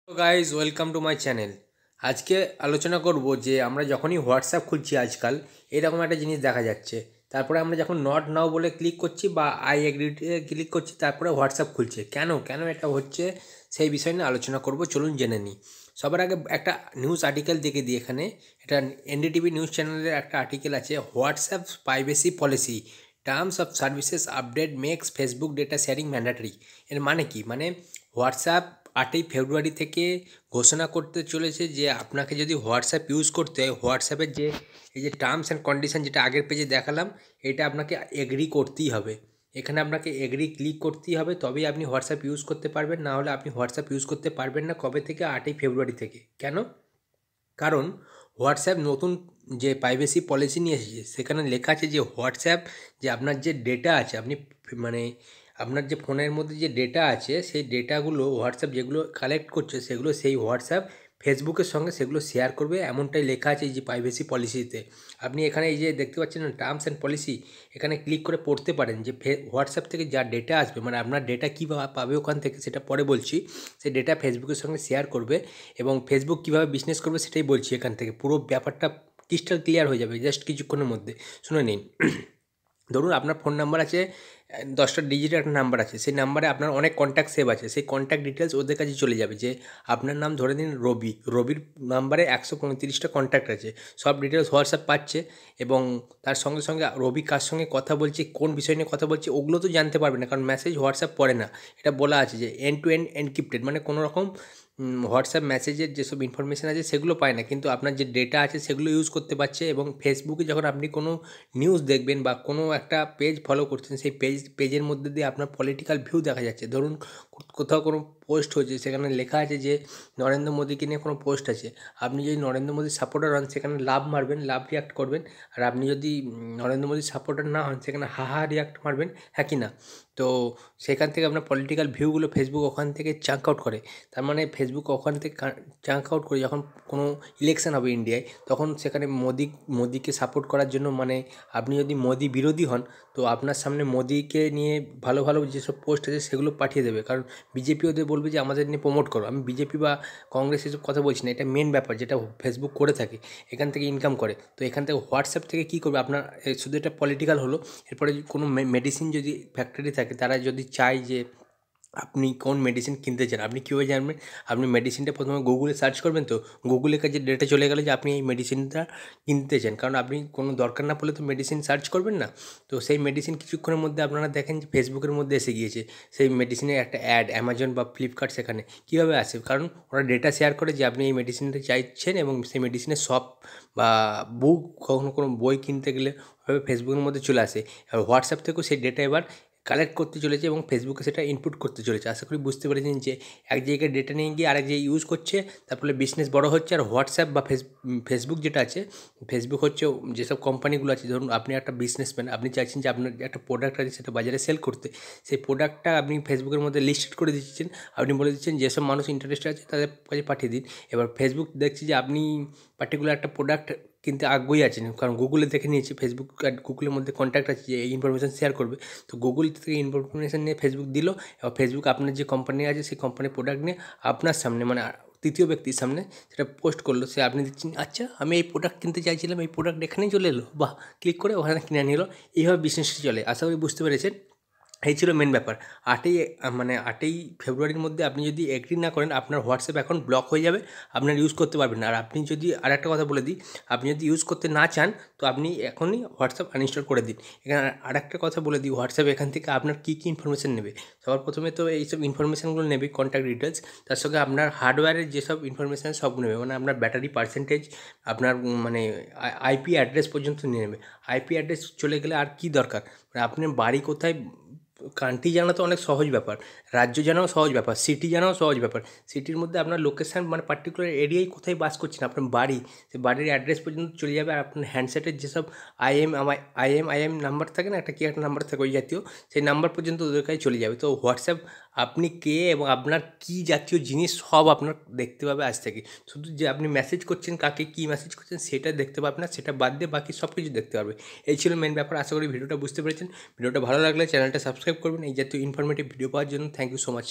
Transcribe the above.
তো guys welcome to my channel. আজকে আলোচনা করব যে আমরা যখনই হোয়াটসঅ্যাপ খুলছি আজকাল এরকম একটা জিনিস দেখা যাচ্ছে। তারপরে আমরা যখন নট নাও বলে ক্লিক করছি বা আই এগ্রিতে ক্লিক করছি তারপরে হোয়াটসঅ্যাপ খুলছে। কেন কেন এটা হচ্ছে সেই বিষয় নিয়ে আলোচনা করব, চলুন জেনে নিই। সবার আগে একটা নিউজ আর্টিকেল দেখে দিই। এখানে এটা এনডিটিভি নিউজ চ্যানেলের একটা আর্টিকেল আছে, WhatsApp privacy policy terms of services update makes Facebook data sharing mandatory. এর মানে কি? মানে হোয়াটসঅ্যাপ 8ই ফেব্রুয়ারি থেকে ঘোষণা করতে চলেছে যে আপনাকে যদি হোয়াটসঅ্যাপ ইউজ করতে হয়, হোয়াটসঅ্যাপের যে এই যে টার্মস অ্যান্ড কন্ডিশন যেটা আগের পেজে দেখালাম, এটা আপনাকে এগ্রি করতেই হবে। এখানে আপনাকে এগ্রি ক্লিক করতেই হবে, তবেই আপনি হোয়াটসঅ্যাপ ইউজ করতে পারবেন। না হলে আপনি হোয়াটসঅ্যাপ ইউজ করতে পারবেন না। কবে থেকে? 8ই ফেব্রুয়ারি থেকে। কেন? কারণ হোয়াটসঅ্যাপ নতুন যে প্রাইভেসি পলিসি নিয়ে এসেছে সেখানে লেখা আছে যে হোয়াটসঅ্যাপ যে আপনার যে ডেটা আছে, আপনি মানে আপনার যে ফোনের মধ্যে যে ডেটা আছে সেই ডেটাগুলো হোয়াটসঅ্যাপ যেগুলো কালেক্ট করছে সেগুলো সেই হোয়াটসঅ্যাপ ফেসবুকের সঙ্গে সেগুলো শেয়ার করবে, এমনটাই লেখা আছে এই যে প্রাইভেসি পলিসিতে। আপনি এখানে এই যে দেখতে পাচ্ছেন না টার্মস অ্যান্ড পলিসি, এখানে ক্লিক করে পড়তে পারেন যে হোয়াটসঅ্যাপ থেকে যা ডেটা আসবে, মানে আপনার ডেটা কী পাবে ওখান থেকে সেটা পরে বলছি। সেই ডেটা ফেসবুকের সঙ্গে শেয়ার করবে এবং ফেসবুক কীভাবে বিজনেস করবে সেটাই বলছি। এখান থেকে পুরো ব্যাপারটা ক্রিস্টাল ক্লিয়ার হয়ে যাবে জাস্ট কিছুক্ষণের মধ্যে। শুনে নিন। ধরুন আপনার ফোন নাম্বার আছে 10টা ডিজিটের একটা নাম্বার আছে, সেই নাম্বারে আপনার অনেক কন্ট্যাক্ট সেভ আছে। সেই কন্ট্যাক্ট ডিটেলস ওদের কাছে চলে যাবে যে আপনার নাম ধরে নিন রবি, রবির নাম্বারে 135টা কন্ট্যাক্ট আছে, সব ডিটেলস হোয়াটসঅ্যাপ পাচ্ছে এবং তার সঙ্গে সঙ্গে রবি কার সঙ্গে কথা বলছে, কোন বিষয় নিয়ে কথা বলছে ওগুলো তো জানতে পারবে না, কারণ মেসেজ হোয়াটসঅ্যাপ পড়ে না। এটা বলা আছে যে এন্ড টু এন্ড এনক্রিপ্টেড, মানে কোনো রকম হোয়াটসঅ্যাপ মেসেজের যেসব ইনফরমেশান আছে সেগুলো পায় না, কিন্তু আপনার যে ডেটা আছে সেগুলো ইউজ করতে পারছে। এবং ফেসবুকে যখন আপনি কোনো নিউজ দেখবেন বা কোনো একটা পেজ ফলো করছেন, সেই পেজের মধ্যে দিয়ে আপনার পলিটিক্যাল ভিউ দেখা যাচ্ছে। ধরুন কোথাও কোনো পোস্ট হয়েছে, সেখানে লেখা আছে যে নরেন্দ্র মোদীকে নিয়ে কোনো পোস্ট আছে, আপনি যদি নরেন্দ্র মোদীর সাপোর্টার হন সেখানে লাভ মারবেন, লাভ রিয়াক্ট করবেন। আর আপনি যদি নরেন্দ্র মোদীর সাপোর্টার না হন সেখানে হাহা রিয়াক্ট মারবেন, হ্যাঁ কি না? তো সেখান থেকে আপনার পলিটিক্যাল ভিউগুলো ফেসবুক ওখান থেকে চাঙ্ক আউট করে। তার মানে ফেসবুক ওখান থেকে চাঙ্ক আউট করে যখন কোনো ইলেকশন হবে ইন্ডিয়ায়, তখন সেখানে মোদিকে সাপোর্ট করার জন্য, মানে আপনি যদি মোদি বিরোধী হন তো আপনার সামনে মোদিকে নিয়ে ভালো ভালো যেসব পোস্ট আছে সেগুলো পাঠিয়ে দেবে। কারণ বিজেপি ওদের বলবে যে আমাদের নিয়ে প্রমোট করো। আমি বিজেপি বা কংগ্রেস এসব কথা বলছি না, এটা মেন ব্যাপার যেটা ফেসবুক করে থাকে, এখান থেকে ইনকাম করে। তো এখান থেকে হোয়াটসঅ্যাপ থেকে কী করবে আপনার, শুধু এটা পলিটিক্যাল হলো। এরপরে কোনো মেডিসিন যদি ফ্যাক্টরি থাকে, তারা যদি চায় যে আপনি কোন মেডিসিন কিনতে চান, আপনি কীভাবে জানবেন? আপনি মেডিসিনটা প্রথমে গুগলে সার্চ করবেন, তো গুগলের কাছে ডেটা চলে গেলে যে আপনি এই মেডিসিনটা কিনতে চান, কারণ আপনি কোনো দরকার না পড়লে তো মেডিসিন সার্চ করবেন না। তো সেই মেডিসিন কিছুক্ষণের মধ্যে আপনারা দেখেন যে ফেসবুকের মধ্যে এসে গিয়েছে সেই মেডিসিনের একটা অ্যাড, অ্যামাজন বা ফ্লিপকার্ট সেখানে কীভাবে আসে? কারণ ওরা ডেটা শেয়ার করে যে আপনি এই মেডিসিনটা চাইছেন, এবং সেই মেডিসিনের শপ বা বুক, কখনো কোনো বই কিনতে গেলে ওভাবে ফেসবুকের মধ্যে চলে আসে। এবার হোয়াটসঅ্যাপ থেকেও সেই ডেটা এবার কালেক্ট করতে চলেছে এবং ফেসবুকে সেটা ইনপুট করতে চলেছে। আশা করি বুঝতে পেরেছেন যে এক জায়গায় ডেটা নিয়ে গিয়ে আরেক জায়গায় ইউজ করছে, তার ফলে বিজনেস বড় হচ্ছে। আর হোয়াটসঅ্যাপ বা ফেসবুক যেটা আছে, ফেসবুক হচ্ছে যেসব কোম্পানিগুলো আছে, ধরুন আপনি একটা বিজনেসম্যান, আপনি চাইছেন যে আপনার একটা প্রোডাক্ট আছে সেটা বাজারে সেল করতে, সেই প্রোডাক্টটা আপনি ফেসবুকের মধ্যে লিস্টেড করে দিচ্ছেন। আপনি বলে দিচ্ছেন যেসব মানুষ ইন্টারেস্টেড আছে তাদের কাছে পাঠিয়ে দিন। এবার ফেসবুক দেখছি যে আপনি পার্টিকুলার একটা প্রোডাক্ট কিনতে আগ্রহী আছেন, কারণ গুগলে দেখে নিয়েছি ফেসবুক আর গুগলের মধ্যে কন্ট্যাক্ট আছে যে এই ইনফরমেশান শেয়ার করবে। তো গুগল থেকে ইনফরমেশান নিয়ে ফেসবুক দিল, এবার ফেসবুক আপনার যে কোম্পানি আছে সেই কোম্পানির প্রোডাক্ট নিয়ে আপনার সামনে, মানে তৃতীয় ব্যক্তির সামনে সেটা পোস্ট করলো। সে আপনি দিচ্ছেন আচ্ছা আমি এই প্রোডাক্ট কিনতে চাইছিলাম, এই প্রোডাক্ট এখানেই চলে এলো, বাহ, ক্লিক করে ওখানে কিনে নিল। এইভাবে বিজনেসটা চলে। আশা করি বুঝতে পেরেছেন। এই ছিল মেন ব্যাপার। 8ই ফেব্রুয়ারির মধ্যে আপনি যদি এগ্রি না করেন, আপনার হোয়াটসঅ্যাপ অ্যাকাউন্ট ব্লক হয়ে যাবে, আপনার ইউজ করতে পারবেন না। আর আপনি যদি আরেকটা কথা বলে দিই, আপনি যদি ইউজ করতে না চান তো আপনি এখনই হোয়াটসঅ্যাপ আনইনস্টল করে দিন। এখানে আরেকটা কথা বলে দিই, হোয়াটসঅ্যাপ এখান থেকে আপনার কী কী ইনফরমেশান নেবে। সবার প্রথমে তো এইসব ইনফরমেশানগুলো নেবে, কন্ট্যাক্ট ডিটেলস, তার সঙ্গে আপনার হার্ডওয়্যারের যেসব ইনফরমেশান সব নেবে, মানে আপনার ব্যাটারি পার্সেন্টেজ, আপনার মানে আইপি অ্যাড্রেস পর্যন্ত নিয়ে নেবে। আইপি অ্যাড্রেস চলে গেলে আর কী দরকার, মানে আপনার বাড়ি কোথায়, কান্ট্রি জানা তো অনেক সহজ ব্যাপার, রাজ্য জানাও সহজ ব্যাপার, সিটি জানাও সহজ ব্যাপার। সিটির মধ্যে আপনার লোকেশান, মানে পার্টিকুলার এরিয়ায় কোথায় বাস করছেন, আপনার বাড়ি, সেই বাড়ির অ্যাড্রেস পর্যন্ত চলে যাবে। আর আপনার হ্যান্ডসেটের যেসব আইএম নাম্বার থাকে না, একটা কী একটা নাম্বার থাকে ওই জাতীয়, সেই নাম্বার পর্যন্ত ওদের কাছে চলে যাবে। তো হোয়াটসঅ্যাপ আপনি কে এবং আপনার কী জাতীয় জিনিস সব আপনার দেখতে পাবে আজ থেকে। শুধু যে আপনি মেসেজ করছেন, কাকে কী মেসেজ করছেন সেটা দেখতে পাবে না, সেটা বাদ দিয়ে বাকি সব কিছু দেখতে পারবে। এই ছিল মেন ব্যাপার। আশা করি ভিডিওটা বুঝতে পেরেছেন। ভিডিওটা ভালো লাগলে চ্যানেলটা সাবস্ক্রাইব করবেন এই জাতীয় ইনফরমেটিভ ভিডিও পাওয়ার জন্য। Thank you so much.